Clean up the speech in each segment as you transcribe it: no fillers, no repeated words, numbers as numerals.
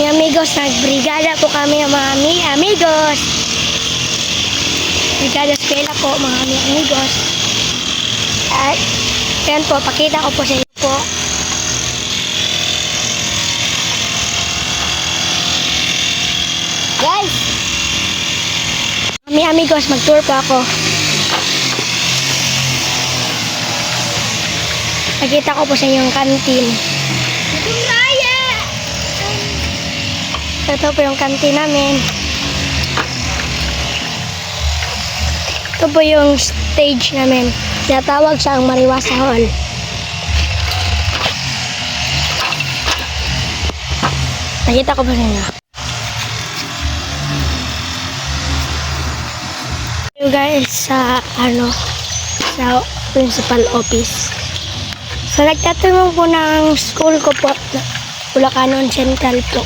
Mga amigos, nagbrigada po kami mga amigos. Brigada eskwela po mga amigos. At yan po, pakita ko po sa inyo po. Guys! Mga amigos, mag-tour po ako. Pakita ko po sa inyo yung canteen. Ito po yung canteen namin. Ito po yung stage namin. Tinatawag siyang Mariwasa Hall. Nakita ko po sa inyo. You guys sa sa principal office. So nagtatanong po ng school ko po, Bulacanon Central po.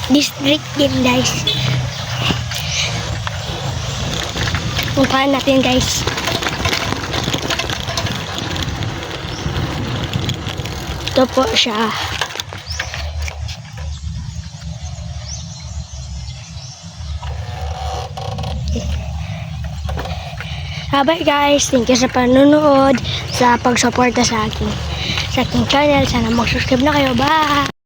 District din guys. Puntahan natin guys. Ito po siya. Bye guys. Thank you sa panonood, sa pagsuporta sa aking channel. Sana mag-subscribe na kayo. Bye!